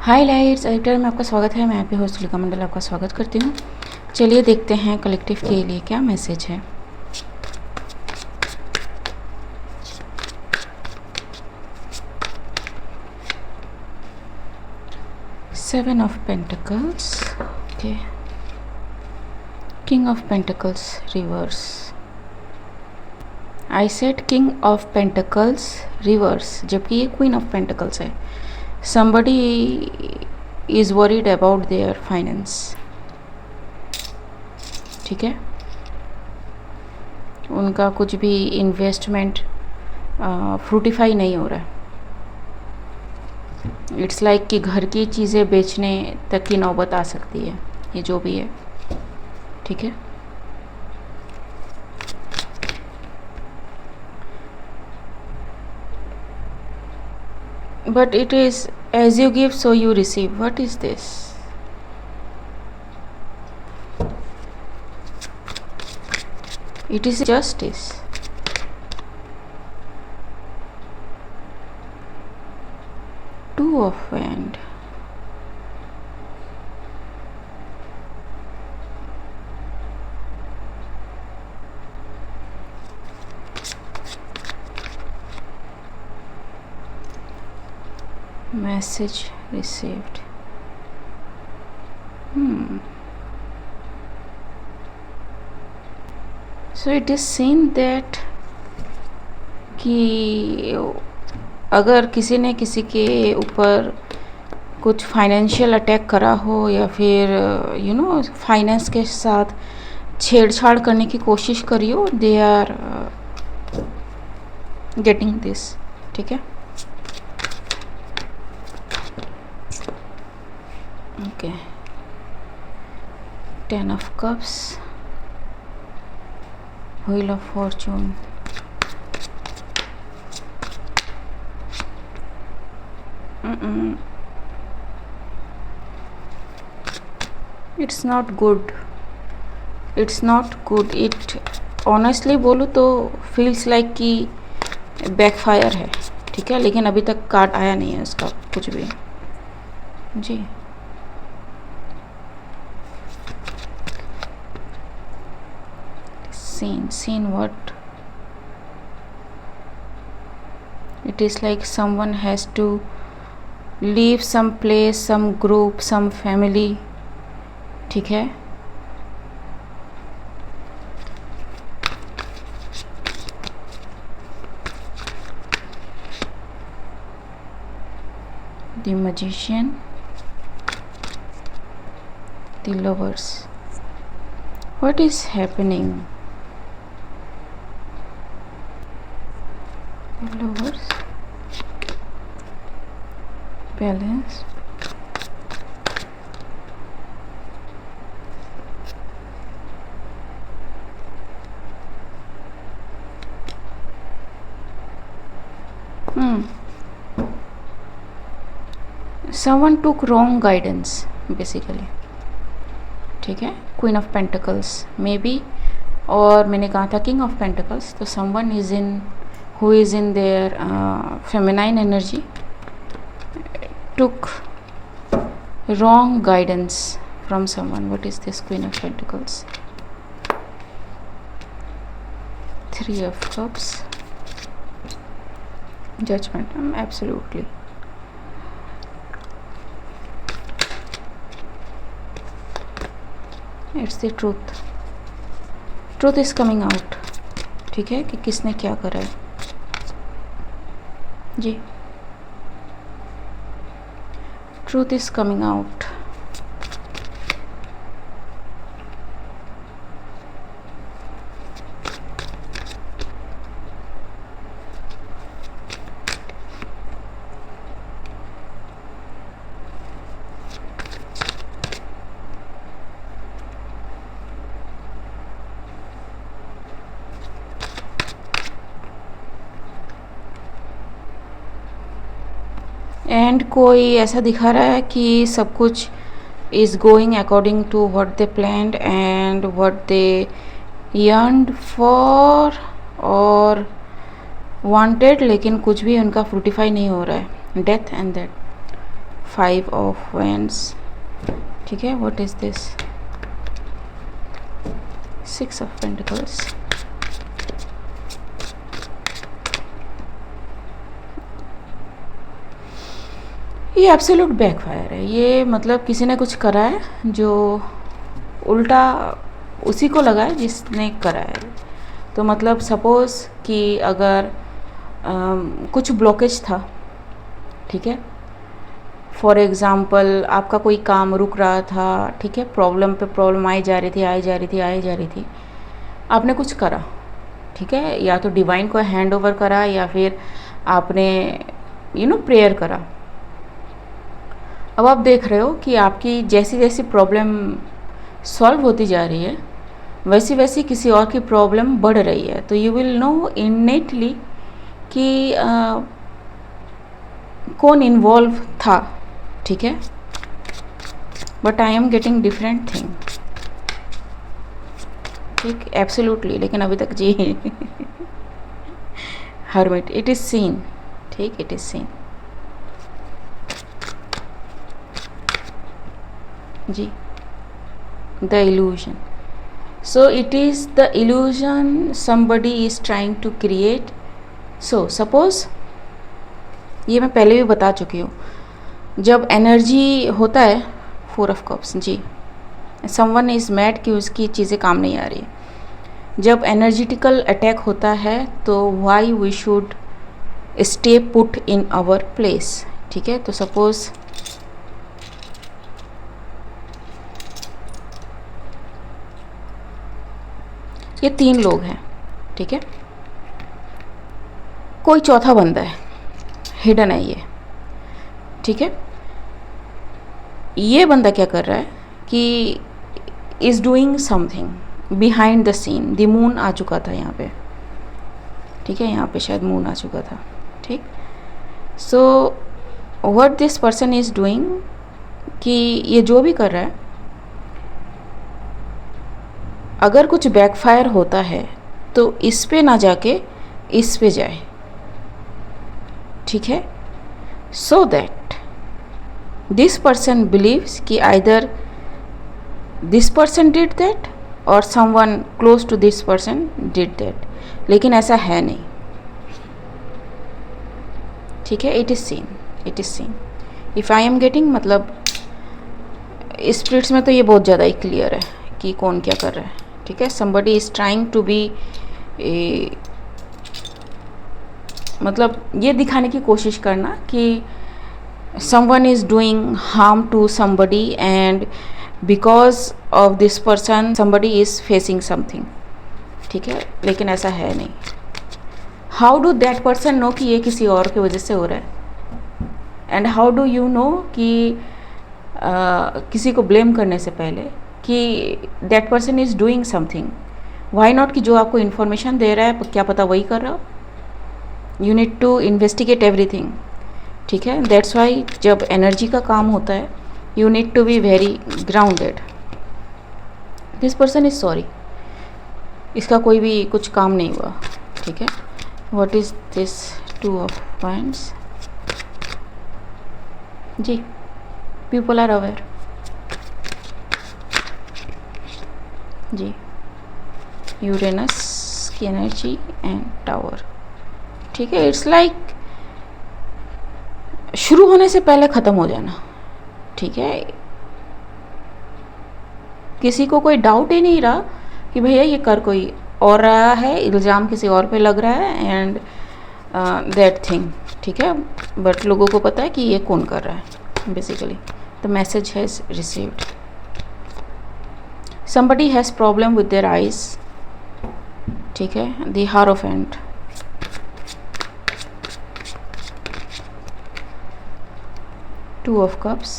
हाय lights editor में आपका स्वागत है। मैं आपकी होस्ट तुलिका मंडल आपका स्वागत करती हूँ। चलिए देखते हैं कलेक्टिव के लिए क्या मैसेज है। Seven of pentacles, okay, king of pentacles reverse. I said king of pentacles reverse, जबकि ये क्वीन ऑफ पेंटिकल्स है। somebody is worried about their finance, ठीक है। उनका कुछ भी इन्वेस्टमेंट फ्रूटिफाई नहीं हो रहा है। इट्स लाइक कि घर की चीज़ें बेचने तक की नौबत आ सकती है, ये जो भी है, ठीक है। But it is as you give so you receive. What is this? It is justice. Two of Wands. Message received. So it is seen that कि अगर किसी ने किसी के ऊपर कुछ फाइनेंशियल अटैक करा हो या फिर फाइनेंस के साथ छेड़छाड़ करने की कोशिश करी हो, दे आर गेटिंग दिस, ठीक है। Okay, 10 of cups, wheel of fortune, it's not good, it's not good. It honestly बोलूँ तो फील्स लाइक कि बैकफायर है, ठीक है, लेकिन अभी तक कार्ड आया नहीं है उसका कुछ भी जी। Seen what? It is like someone has to leave some place, some group, some family, ठीक है। The magician, the lovers. What is happening? Lovers, balance, someone took wrong guidance basically, ठीक है। Queen of pentacles may be, और मैंने कहा था king of pentacles, तो someone is in who is in their feminine energy took wrong guidance from someone. What is this? Queen of Pentacles, Three of Cups, Judgment. Absolutely. It's the truth. Truth is coming out, ठीक है, कि किसने क्या करा है जी। Truth is coming out. And कोई ऐसा दिखा रहा है कि सब कुछ is going according to what they planned and what they yearned for और वांटेड, लेकिन कुछ भी उनका फ्रूटिफाई नहीं हो रहा है। Death and that, five of wands, ठीक है। What is this, six of pentacles, ये एब्सोल्यूट बैकफायर है। ये मतलब किसी ने कुछ करा है जो उल्टा उसी को लगा है जिसने करा है। तो मतलब सपोज़ कि अगर कुछ ब्लॉकेज था, ठीक है, फॉर एग्ज़ाम्पल आपका कोई काम रुक रहा था, ठीक है, प्रॉब्लम पे प्रॉब्लम आई जा रही थी, आई जा रही थी, आई जा रही थी, आपने कुछ करा, ठीक है, या तो डिवाइन को हैंड ओवर करा या फिर आपने प्रेयर करा। अब आप देख रहे हो कि आपकी जैसी जैसी प्रॉब्लम सॉल्व होती जा रही है वैसी वैसी किसी और की प्रॉब्लम बढ़ रही है। तो यू विल नो इननेटली कि कौन इन्वॉल्व था, ठीक है। But I am getting different thing, ठीक, एब्सोल्युटली। लेकिन अभी तक जी हर्मिट, इट इज़ सीन, ठीक, इट इज़ सीन जी। The illusion, so it is the illusion somebody is trying to create. so suppose, ये मैं पहले भी बता चुकी हूँ, जब एनर्जी होता है, फोर ऑफ कप्स जी, समवन इज़ मैड कि उसकी चीज़ें काम नहीं आ रही है। जब एनर्जेटिकल अटैक होता है तो why we should stay put in our place, ठीक है। तो सपोज़ ये तीन लोग हैं, ठीक है, कोई चौथा बंदा है, हिडन है ये, ठीक है। ये बंदा क्या कर रहा है कि is doing something behind the scene. The moon आ चुका था यहाँ पे, ठीक है, यहाँ पे शायद मून आ चुका था, ठीक। So what this person is doing, कि ये जो भी कर रहा है, अगर कुछ बैकफायर होता है तो इस पे ना जाके इस पे जाए, ठीक है। So that this person believes कि either this person did that और someone close to this person did that, लेकिन ऐसा है नहीं, ठीक है। It is seen, it is seen, if I am getting, मतलब स्पिरिट्स में तो ये बहुत ज़्यादा ही क्लियर है कि कौन क्या कर रहा है, ठीक है। somebody is trying to be मतलब ये दिखाने की कोशिश करना कि someone is doing harm to somebody and because of this person somebody is facing something, ठीक है, लेकिन ऐसा है नहीं। how do that person know कि ये किसी और की वजह से हो रहा है, and how do you know कि किसी को ब्लेम करने से पहले कि that person is doing something, why not, कि जो आपको इन्फॉर्मेशन दे रहा है क्या पता वही कर रहा हो। You need to investigate everything, ठीक है। दैट्स वाई जब एनर्जी का काम होता है you need to be very grounded. This person is sorry, इसका कोई भी कुछ काम नहीं हुआ, ठीक है। What is this, two of wands जी, पीपल आर अवेयर जी, यूरेनस की एनर्जी एंड टावर, ठीक है। इट्स लाइक शुरू होने से पहले ख़त्म हो जाना, ठीक है। किसी को कोई डाउट ही नहीं रहा कि भैया ये कर कोई और रहा है, इल्ज़ाम किसी और पे लग रहा है एंड दैट थिंग, ठीक है। बट लोगों को पता है कि ये कौन कर रहा है। Basically the message has received. somebody has problem with their eyes, ठीक है। the Hierophant, two of cups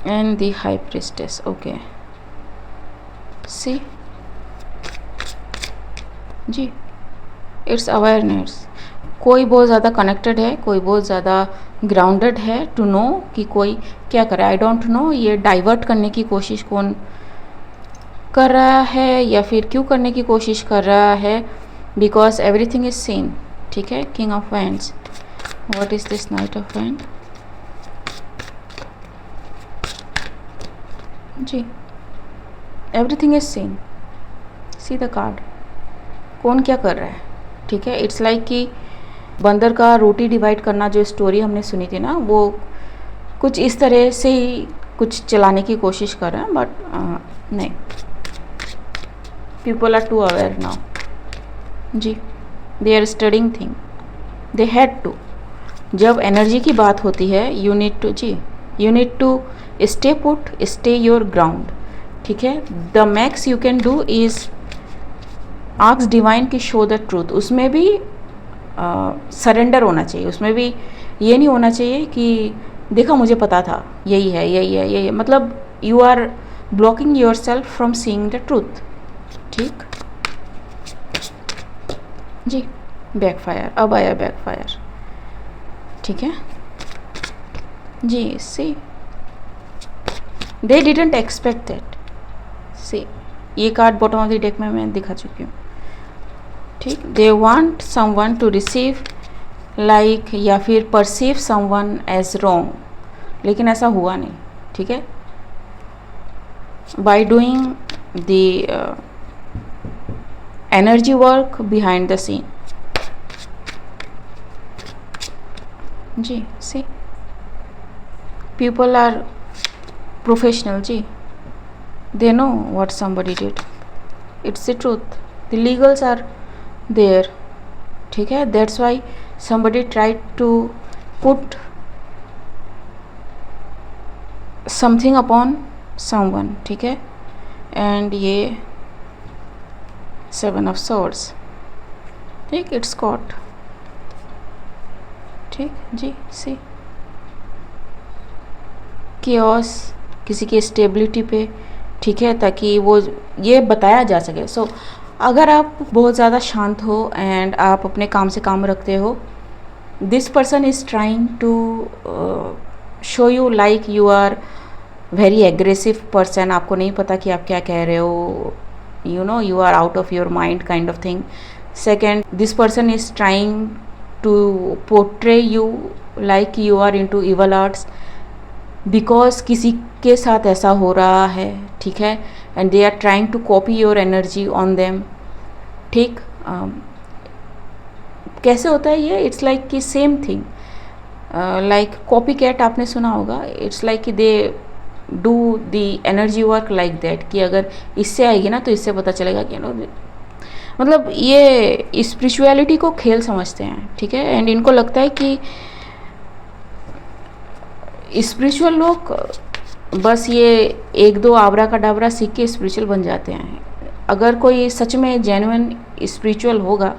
and the High Priestess, okay, see जी, इट्स अवेयरनेस। कोई बहुत ज़्यादा कनेक्टेड है, कोई बहुत ज़्यादा ग्राउंडेड है टू नो कि कोई क्या कर रहा है। आई डोंट नो ये डाइवर्ट करने की कोशिश कौन कर रहा है या फिर क्यों करने की कोशिश कर रहा है, बिकॉज एवरीथिंग इज सेम, ठीक है। King of wands, what is this knight of wine? जी, everything is same. See the card, कौन क्या कर रहा है, ठीक है। इट्स लाइक कि बंदर का रोटी डिवाइड करना जो स्टोरी हमने सुनी थी ना, वो कुछ इस तरह से ही कुछ चलाने की कोशिश कर रहे हैं, बट नहीं, people are too aware now. जी, they are studying thing, they had to. जब एनर्जी की बात होती है, यू नीड टू, जी, you need to stay put, stay your ground, ठीक है। The max you can do is ask divine की शो द ट्रूथ। उसमें भी सरेंडर होना चाहिए, उसमें भी ये नहीं होना चाहिए कि देखा मुझे पता था यही है यही है यही है, मतलब you are blocking yourself from seeing the truth, ठीक। जी, बैकफायर, अब आया बैकफायर, ठीक है जी। See they didn't expect that. See, ये card bottom of the deck में मैं दिखा चुकी हूँ, ठीक। They want someone to receive like या फिर परसीव समवन एज रॉन्ग, लेकिन ऐसा हुआ नहीं, ठीक है। By doing the energy work behind the scene, जी। सी, पीपल आर प्रोफेशनल, जी, they know what somebody did, it's the truth, the legals are there, ठीक है। that's why somebody tried to put something upon someone, ठीक है। and ये 7 of swords, ठीक, it's caught, ठीक जी। सी, chaos किसी की स्टेबिलिटी पे, ठीक है, ताकि वो ये बताया जा सके। सो अगर आप बहुत ज़्यादा शांत हो एंड आप अपने काम से काम रखते हो, this person is trying to show you like you are very aggressive person. आपको नहीं पता कि आप क्या कह रहे हो, you know, you are out of your mind kind of thing. Second, this person is trying to portray you like you are into evil arts, because किसी के साथ ऐसा हो रहा है, ठीक है, and they are trying to copy your energy on them, ठीक। कैसे होता है ये? इट्स लाइक कि same thing, like copycat आपने सुना होगा। इट्स लाइक कि they do the energy work like that, कि अगर इससे आएगी ना तो इससे पता चलेगा कि नो, मतलब ये स्पिरिचुअलिटी को खेल समझते हैं, ठीक है। एंड इनको लगता है कि स्पिरिचुअल लोग बस ये एक दो आबरा का डाबरा सीख के स्पिरिचुअल बन जाते हैं। अगर कोई सच में जेन्युइन स्पिरिचुअल होगा,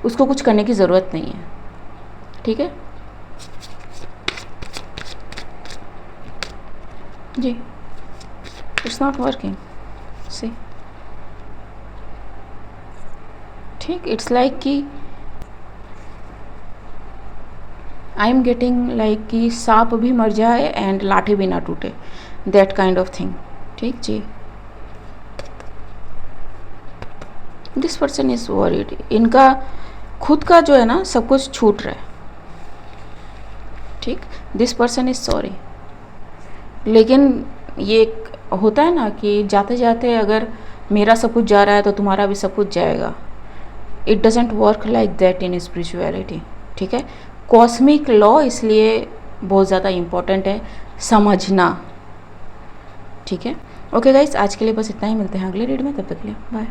उसको कुछ करने की ज़रूरत नहीं है, ठीक है जी। इट्स नॉट वर्किंग, सी, ठीक। इट्स लाइक कि आई एम गेटिंग लाइक कि सांप भी मर जाए एंड लाठी भी ना टूटे, दैट काइंड ऑफ थिंग, ठीक जी। दिस पर्सन इज वरीड, इनका खुद का जो है ना सब कुछ छूट रहा है, ठीक। दिस पर्सन इज सॉरी, लेकिन ये होता है ना कि जाते जाते अगर मेरा सब कुछ जा रहा है तो तुम्हारा भी सब कुछ जाएगा। It doesn't work like that in spirituality, ठीक है। कॉस्मिक लॉ इसलिए बहुत ज़्यादा इम्पॉर्टेंट है समझना, ठीक है। ओके गाइस, आज के लिए बस इतना ही, मिलते हैं अगले रीड में, तब तक के लिए बाय।